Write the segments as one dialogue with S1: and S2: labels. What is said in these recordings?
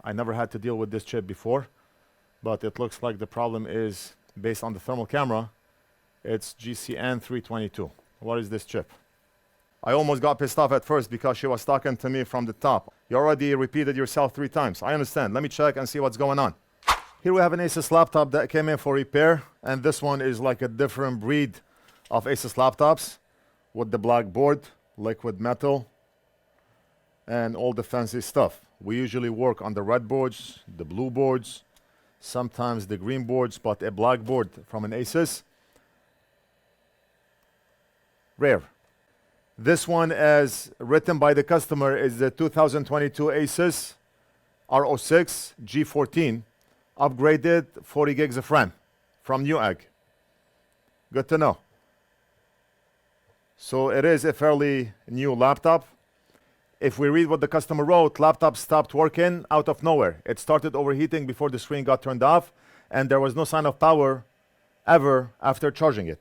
S1: I never had to deal with this chip before, but it looks like the problem is based on the thermal camera. It's GCN322. What is this chip? I almost got pissed off at first because she was talking to me from the top. You already repeated yourself 3 times. I understand. Let me check and see what's going on. Here we have an Asus laptop that came in for repair, and this one is like a different breed of Asus laptops with the black board, liquid metal, and all the fancy stuff. We usually work on the red boards, the blue boards, sometimes the green boards, but a black board from an Asus, rare. This one, as written by the customer, is the 2022 Asus R06 G14, upgraded 40 gigs of RAM from Newegg. Good to know. So it is a fairly new laptop. If we read what the customer wrote, laptop stopped working out of nowhere. It started overheating before the screen got turned off, and there was no sign of power ever after charging it.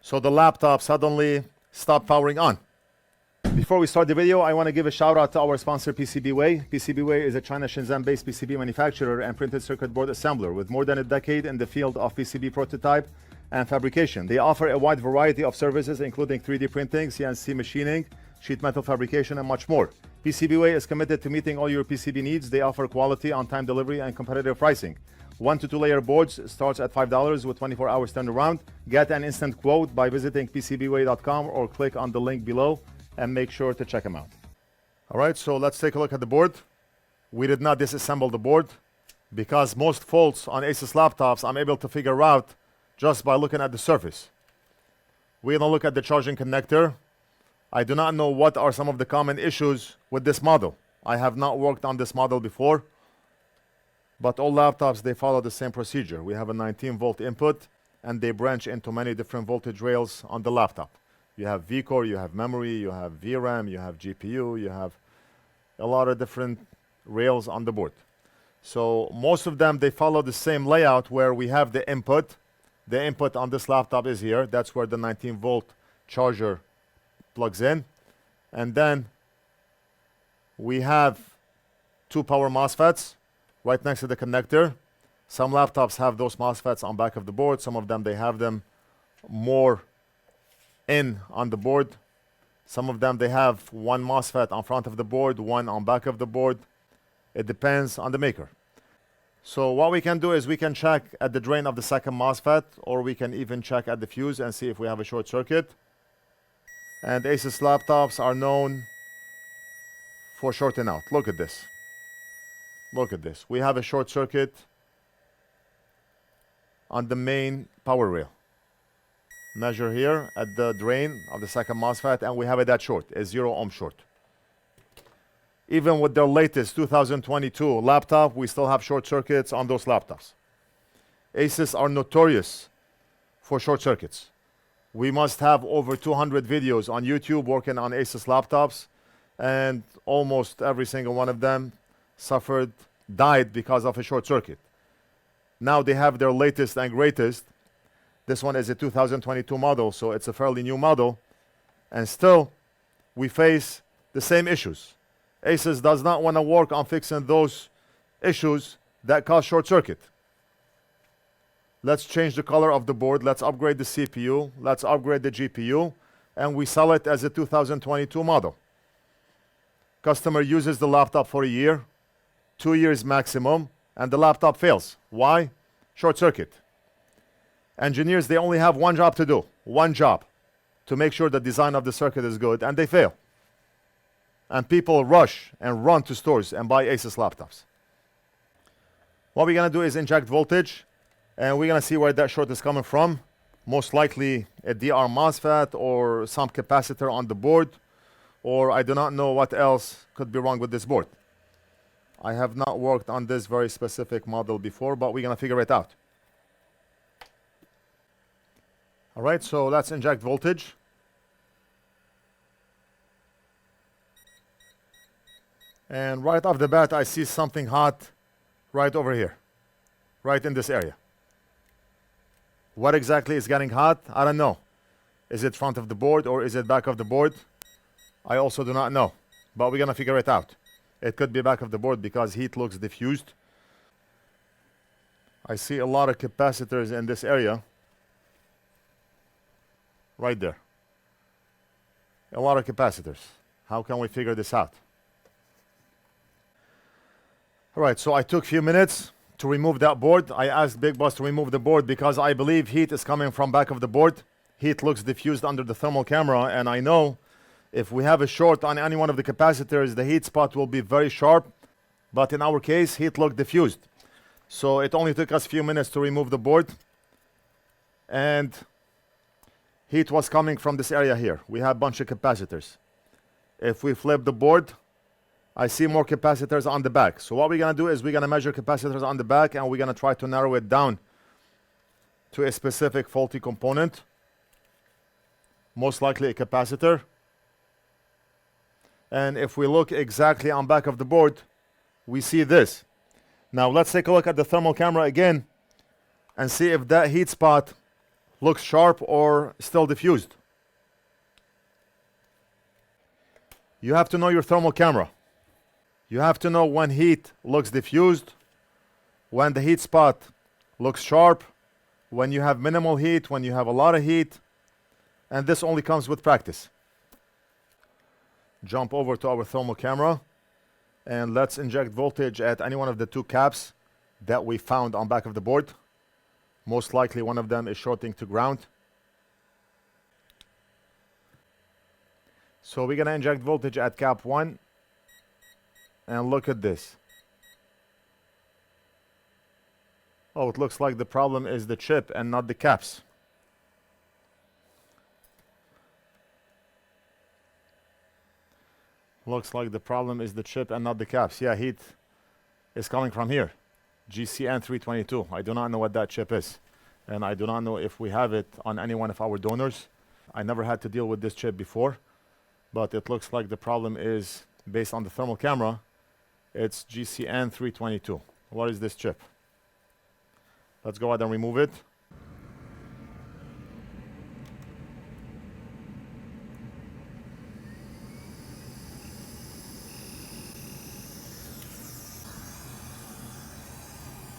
S1: So the laptop suddenly stopped powering on. Before we start the video, I want to give a shout out to our sponsor, PCBWay. PCBWay is a China Shenzhen-based PCB manufacturer and printed circuit board assembler with more than a decade in the field of PCB prototype and fabrication. They offer a wide variety of services, including 3D printing, CNC machining, sheet metal fabrication, and much more. PCBWay is committed to meeting all your PCB needs. They offer quality, on-time delivery, and competitive pricing. 1 to 2 layer boards starts at $5 with 24 hours turnaround. Get an instant quote by visiting PCBWay.com or click on the link below and make sure to check them out. All right, so let's take a look at the board. We did not disassemble the board because most faults on Asus laptops I'm able to figure out just by looking at the surface. We're gonna look at the charging connector. I do not know what are some of the common issues with this model. I have not worked on this model before, but all laptops, they follow the same procedure. We have a 19-volt input, and they branch into many different voltage rails on the laptop. You have vCore, you have memory, you have VRAM, you have GPU, you have a lot of different rails on the board. So most of them, they follow the same layout where we have the input. The input on this laptop is here. That's where the 19-volt charger plugs in. And then we have 2 power MOSFETs right next to the connector. Some laptops have those MOSFETs on back of the board. Some of them, they have them more in on the board. Some of them, they have 1 MOSFET on front of the board, 1 on back of the board. It depends on the maker. So what we can do is we can check at the drain of the second MOSFET, or we can even check at the fuse and see if we have a short circuit. And Asus laptops are known for shorting out. Look at this. Look at this. We have a short circuit on the main power rail. Measure here at the drain of the second MOSFET, and we have it that short, a 0 ohm short. Even with their latest 2022 laptop, we still have short circuits on those laptops. Asus are notorious for short circuits. We must have over 200 videos on YouTube working on Asus laptops, and almost every single one of them died because of a short circuit. Now they have their latest and greatest. This one is a 2022 model, so it's a fairly new model, and still we face the same issues. Asus does not want to work on fixing those issues that cause short circuit. Let's change the color of the board. Let's upgrade the CPU. Let's upgrade the GPU. And we sell it as a 2022 model. Customer uses the laptop for a year, 2 years maximum, and the laptop fails. Why? Short circuit. Engineers, they only have one job to do. One job. To make sure the design of the circuit is good, and they fail. And people rush and run to stores and buy Asus laptops. What we're going to do is inject voltage, and we're going to see where that short is coming from. Most likely a DR MOSFET or some capacitor on the board, or I do not know what else could be wrong with this board. I have not worked on this very specific model before, but we're going to figure it out. All right, so let's inject voltage. And right off the bat, I see something hot right over here, right in this area. What exactly is getting hot? I don't know. Is it front of the board or is it back of the board? I also do not know, but we're going to figure it out. It could be back of the board because heat looks diffused. I see a lot of capacitors in this area. Right there. A lot of capacitors. How can we figure this out? Alright, so I took a few minutes to remove that board. I asked Big Boss to remove the board because I believe heat is coming from back of the board. Heat looks diffused under the thermal camera, and I know if we have a short on any one of the capacitors, the heat spot will be very sharp. But in our case, heat looked diffused. So it only took us a few minutes to remove the board. And heat was coming from this area here. We have a bunch of capacitors. If we flip the board, I see more capacitors on the back. So what we're going to do is we're going to measure capacitors on the back, and we're going to try to narrow it down to a specific faulty component. Most likely a capacitor. And if we look exactly on back of the board, we see this. Now let's take a look at the thermal camera again and see if that heat spot looks sharp or still diffused. You have to know your thermal camera. You have to know when heat looks diffused, when the heat spot looks sharp, when you have minimal heat, when you have a lot of heat, and this only comes with practice. Jump over to our thermal camera and let's inject voltage at any one of the two caps that we found on back of the board. Most likely one of them is shorting to ground. So we're going to inject voltage at cap 1. And look at this. Oh, it looks like the problem is the chip and not the caps. Looks like the problem is the chip and not the caps. Yeah, heat is coming from here. GCN322. I do not know what that chip is. And I do not know if we have it on any one of our donors. I never had to deal with this chip before. But it looks like the problem is, based on the thermal camera, it's GCN322. What is this chip? Let's go ahead and remove it.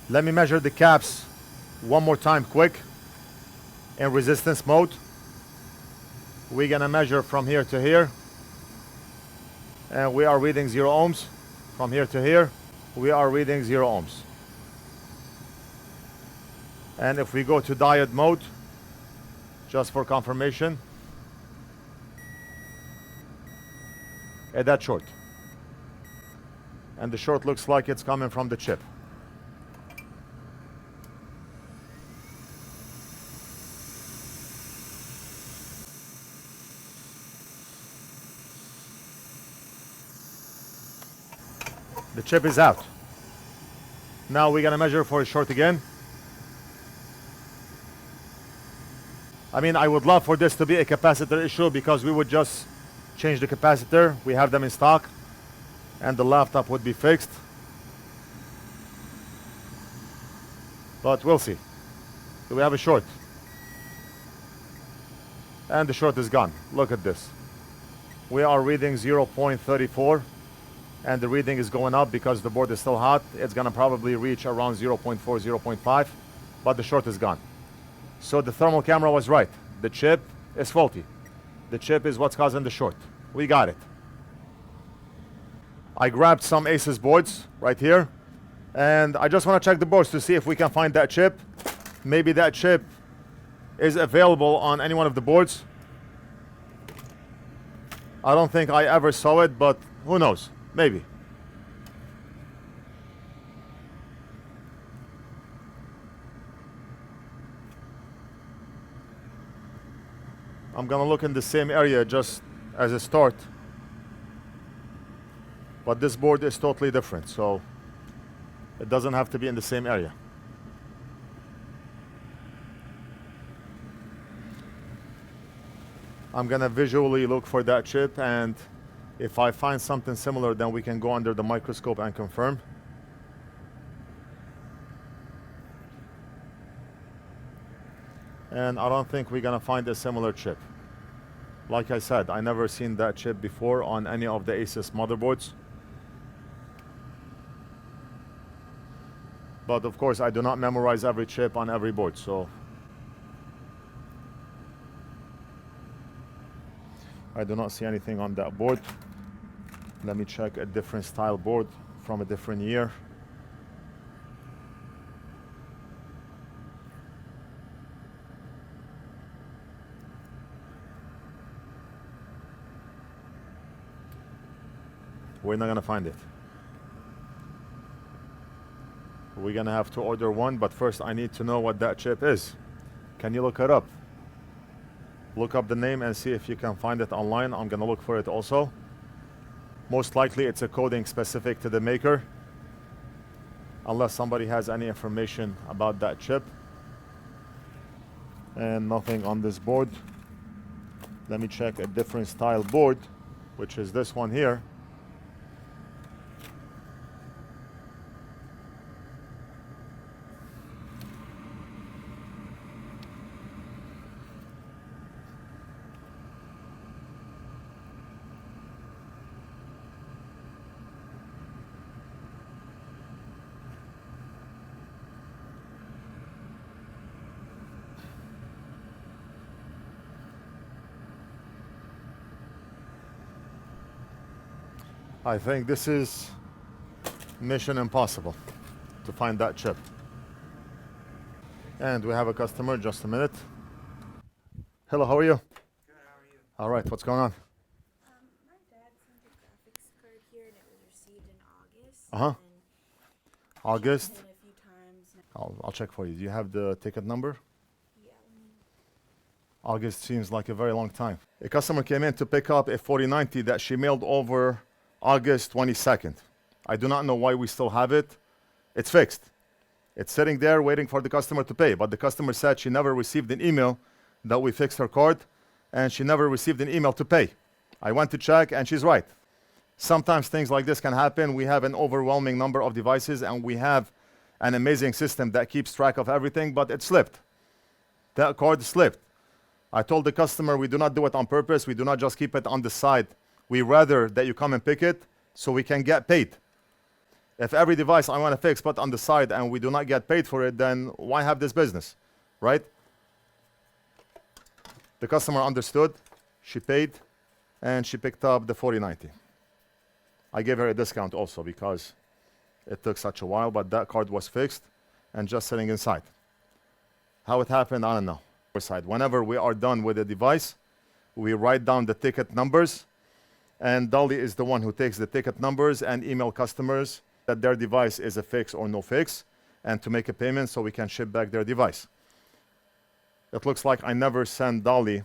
S1: Let me measure the caps one more time quick in resistance mode. We're gonna measure from here to here, and we are reading 0 ohms. From here to here, we are reading 0 ohms. And if we go to diode mode, just for confirmation, that's short. And the short looks like it's coming from the chip. The chip is out. Now we're gonna measure for a short again. I mean, I would love for this to be a capacitor issue because we would just change the capacitor. We have them in stock and the laptop would be fixed. But we'll see. Do we have a short? And the short is gone. Look at this. We are reading 0.34. And the reading is going up because the board is still hot. It's gonna probably reach around 0.4, 0.5, but the short is gone. So the thermal camera was right. The chip is faulty. The chip is what's causing the short. We got it. I grabbed some Asus boards right here, and I just wanna check the boards to see if we can find that chip. Maybe that chip is available on any one of the boards. I don't think I ever saw it, but who knows? Maybe. I'm gonna look in the same area just as a start. But this board is totally different, so it doesn't have to be in the same area. I'm gonna visually look for that chip, and if I find something similar, then we can go under the microscope and confirm. And I don't think we're gonna find a similar chip. Like I said, I never seen that chip before on any of the Asus motherboards. But of course, I do not memorize every chip on every board, so I do not see anything on that board. Let me check a different style board from a different year. We're not gonna find it. We're gonna have to order one, but first I need to know what that chip is. Can you look it up? Look up the name and see if you can find it online. I'm gonna look for it also. Most likely it's a coding specific to the maker, unless somebody has any information about that chip. And nothing on this board. Let me check a different style board, which is this one here. I think this is mission impossible to find that chip. And we have a customer, just a minute. Hello, how are you?
S2: Good, how are you?
S1: All right, what's going on?
S2: My dad sent a graphics card here and it was received in August.
S1: Uh-huh.
S2: And
S1: August.
S2: checked it a few times.
S1: I'll check for you. Do you have the ticket number?
S2: Yeah.
S1: August seems like a very long time. A customer came in to pick up a 4090 that she mailed over August 22nd. I do not know why we still have it. It's fixed. It's sitting there waiting for the customer to pay, but the customer said she never received an email that we fixed her card, and she never received an email to pay. I went to check, and she's right. Sometimes things like this can happen. We have an overwhelming number of devices, and we have an amazing system that keeps track of everything, but it slipped. That card slipped. I told the customer we do not do it on purpose. We do not just keep it on the side. We rather that you come and pick it so we can get paid. If every device I want to fix put on the side and we do not get paid for it, then why have this business, right? The customer understood, she paid, and she picked up the 4090. I gave her a discount also because it took such a while, but that card was fixed and just sitting inside. How it happened, I don't know. Whenever we are done with a device, we write down the ticket numbers, and Dolly is the one who takes the ticket numbers and email customers that their device is a fix or no fix, and to make a payment so we can ship back their device. It looks like I never sent Dolly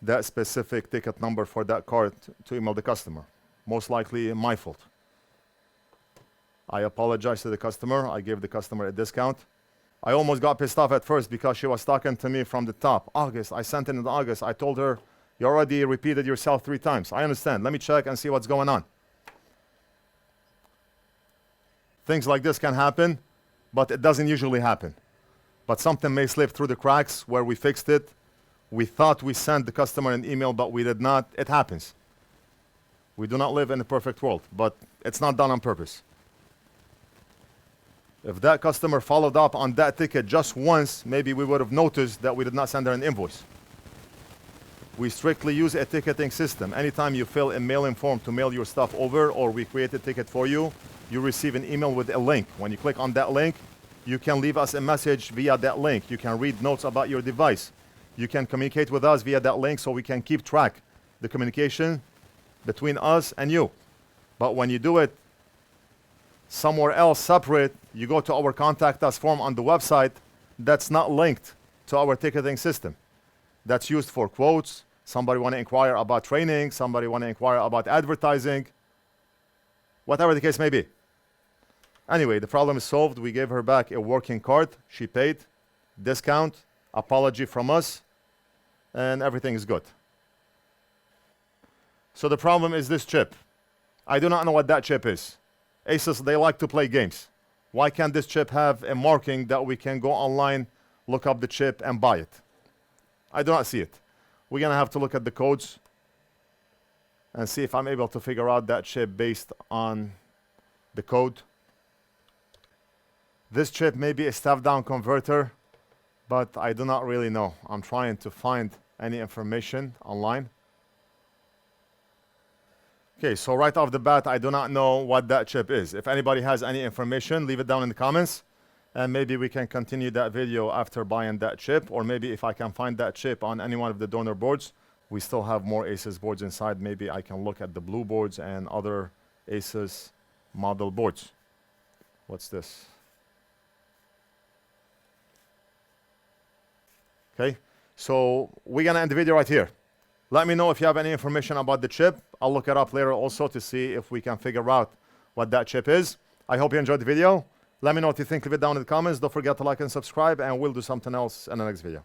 S1: that specific ticket number for that card to email the customer. Most likely my fault. I apologize to the customer. I gave the customer a discount. I almost got pissed off at first because she was talking to me from the top. August, I sent it in August. I told her, you already repeated yourself 3 times. I understand. Let me check and see what's going on. Things like this can happen, but it doesn't usually happen. But something may slip through the cracks where we fixed it. We thought we sent the customer an email, but we did not. It happens. We do not live in a perfect world, but it's not done on purpose. If that customer followed up on that ticket just once, maybe we would have noticed that we did not send her an invoice. We strictly use a ticketing system. Anytime you fill a mailing form to mail your stuff over, or we create a ticket for you, you receive an email with a link. When you click on that link, you can leave us a message via that link. You can read notes about your device. You can communicate with us via that link so we can keep track the communication between us and you. But when you do it somewhere else separate, you go to our contact us form on the website, that's not linked to our ticketing system. That's used for quotes. Somebody want to inquire about training. Somebody want to inquire about advertising. Whatever the case may be. Anyway, the problem is solved. We gave her back a working card. She paid. Discount. Apology from us. And everything is good. So the problem is this chip. I do not know what that chip is. Asus, they like to play games. Why can't this chip have a marking that we can go online, look up the chip, and buy it? I do not see it. We're going to have to look at the codes and see if I'm able to figure out that chip based on the code. This chip may be a step-down converter, but I do not really know. I'm trying to find any information online. Okay, so right off the bat, I do not know what that chip is. If anybody has any information, leave it down in the comments, and maybe we can continue that video after buying that chip, or maybe if I can find that chip on any one of the donor boards. We still have more Asus boards inside. Maybe I can look at the blue boards and other Asus model boards. What's this? Okay, so we're gonna end the video right here. Let me know if you have any information about the chip. I'll look it up later also to see if we can figure out what that chip is. I hope you enjoyed the video. Let me know what you think. Leave it down in the comments. Don't forget to like and subscribe, and we'll do something else in the next video.